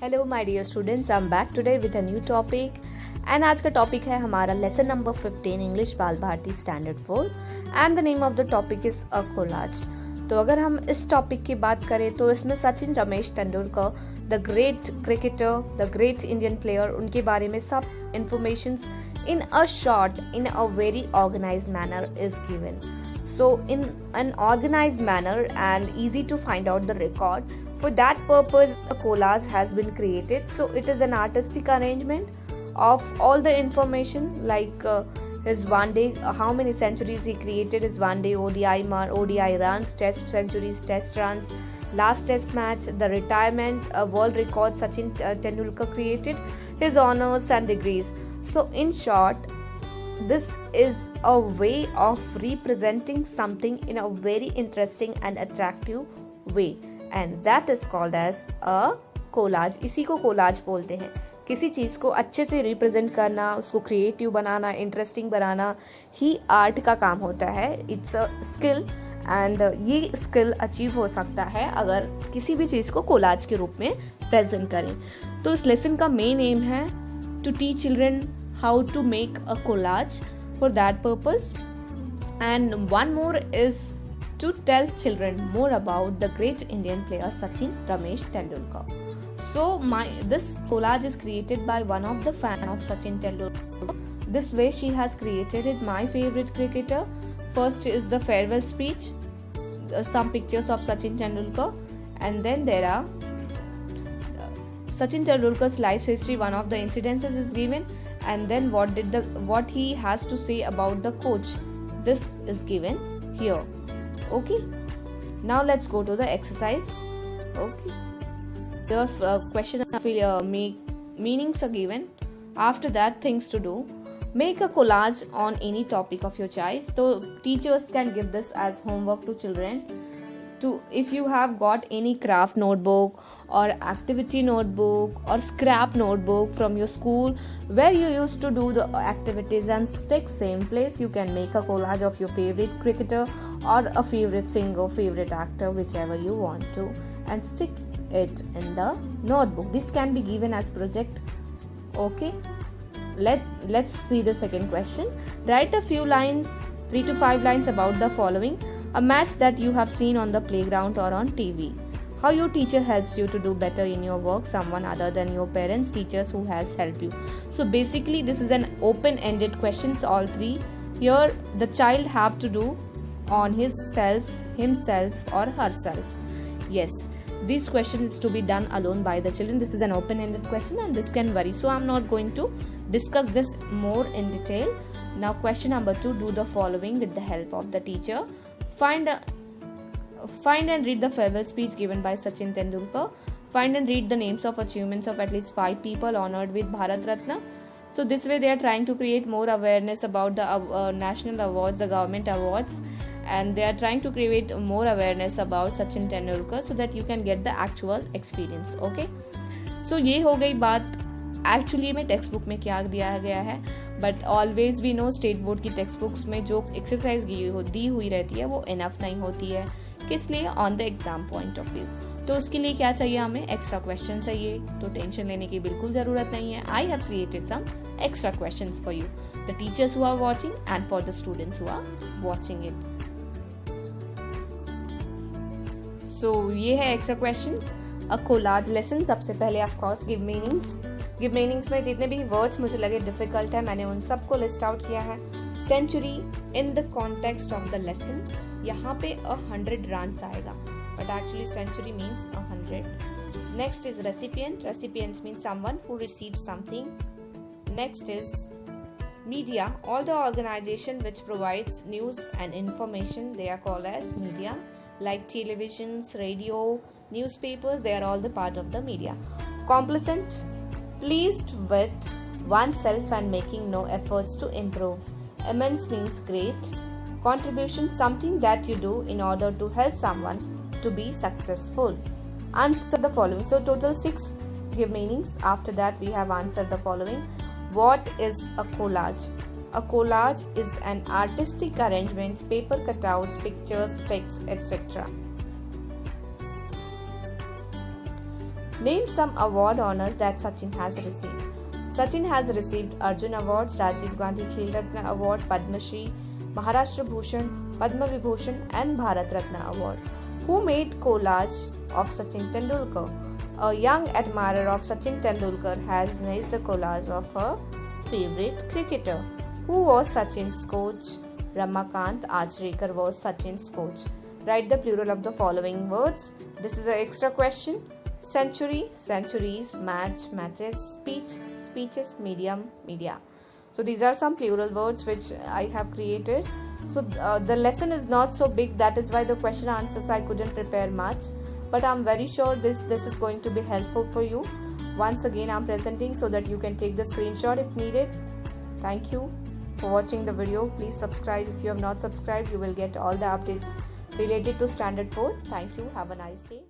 Hello my dear students, I am back today with a new topic and आज का topic है हमारा lesson number 15 English Bal Bharati standard 4 and the name of the topic is a collage. तो अगर हम इस topic की बात करें तो इसमें Sachin Ramesh Tendulkar, the great cricketer, the great Indian player, उनके बारे में सब information in a short, in a very organized manner is given. So in an organized manner and easy to find out the record, for that purpose a collage has been created. So it is an artistic arrangement of all the information like his one day, how many centuries he created, his one day ODI runs, test centuries, test runs, last test match, the retirement, world record Sachin Tendulkar created, his honors and degrees. So in short, this is a way of representing something in a very interesting and attractive way, and that is called as a collage. इसी को collage बोलते हैं। किसी चीज़ को अच्छे से represent करना, उसको क्रिएटिव बनाना, इंटरेस्टिंग बनाना ही आर्ट का काम होता है। इट्स अ स्किल एंड ये स्किल अचीव हो सकता है अगर किसी भी चीज़ को कोलाज के रूप में प्रेजेंट करें। तो इस लेसन का मेन एम है to teach children how to make a collage for that purpose, and one more is to tell children more about the great Indian player Sachin Ramesh Tendulkar. So this collage is created by one of the fan of Sachin Tendulkar. This way she has created it, my favorite cricketer. First is the farewell speech, some pictures of Sachin Tendulkar, and then there are Sachin Tendulkar's life history. One of the incidences is given, and then what he has to say about the coach. This is given here. Okay. Now let's go to the exercise. Okay. The question meanings are given. After that, things to do. Make a collage on any topic of your choice. So teachers can give this as homework to children. If you have got any craft notebook or activity notebook or scrap notebook from your school where you used to do the activities and stick same place, you can make a collage of your favorite cricketer or a favorite singer, favorite actor, whichever you want to, and stick it in the notebook. This can be given as project. Okay, let's see the second question. Write a few lines, 3 to 5 lines about the following. A match that you have seen on the playground or on TV. How your teacher helps you to do better in your work. Someone other than your parents, teachers who has helped you. So basically this is an open-ended questions, all three. Here the child have to do on himself or herself. Yes, this question is to be done alone by the children. This is an open-ended question and this can vary. So I'm not going to discuss this more in detail. Now question number 2, do the following with the help of the teacher. Find and read the farewell speech given by Sachin Tendulkar. Find and read the names of achievements of at least 5 people honored with Bharat Ratna. So this way they are trying to create more awareness about the national awards, the government awards, and they are trying to create more awareness about Sachin Tendulkar so that you can get the actual experience. Okay, so ये हो गई बात actually में text book में क्या दिया गया है, but always we know state board की टेक्स्ट बुक्स में जो एक्सरसाइज दी हुई रहती है वो इनफ नहीं होती है। किस लिए? On the exam point of view. तो उसके लिए क्या चाहिए? हमें एक्स्ट्रा क्वेश्चन चाहिए। तो टेंशन लेने की बिल्कुल ज़रूरत नहीं है। I have created some extra question for you, the teachers who are watching and for the students who are watching it. So ये है extra question. A collage lesson. सबसे पहले ऑफ कोर्स गिव मीनिंग्स में जितने भी words मुझे लगे difficult है मैंने उन सबको लिस्ट आउट किया है। Century in the context of the lesson, यहाँ पे 100 रन्स आएगा but actually century means 100। Next is recipients means someone who receive something. Next is media, all the organization which provides news and information, they are called as media, like televisions, radio, newspapers, they are all the part of the media. Complacent, pleased with oneself and making no efforts to improve. Immense means great. Contribution, something that you do in order to help someone to be successful. Answer the following. So total 6 give meanings. After that we have answered the following. What is a collage? A collage is an artistic arrangement, paper cutouts, pictures, text, etc. Name some award honors that Sachin has received. Sachin has received Arjun Awards, Rajiv Gandhi Khel Ratna Award, Padma Shri, Maharashtra Bhushan, Padma Vibhushan and Bharat Ratna Award. Who made collage of Sachin Tendulkar? A young admirer of Sachin Tendulkar has made the collage of her favorite cricketer. Who was Sachin's coach? Ramakant Ajrekar was Sachin's coach. Write the plural of the following words. This is an extra question. Century, centuries, match, matches, speech, speeches, medium, media. So these are some plural words which I have created. So the lesson is not so big, that is why the question answers I couldn't prepare much. But I'm very sure this is going to be helpful for you. Once again I'm presenting so that you can take the screenshot if needed. Thank you for watching the video. Please subscribe. If you have not subscribed, you will get all the updates related to Standard 4. Thank you. Have a nice day.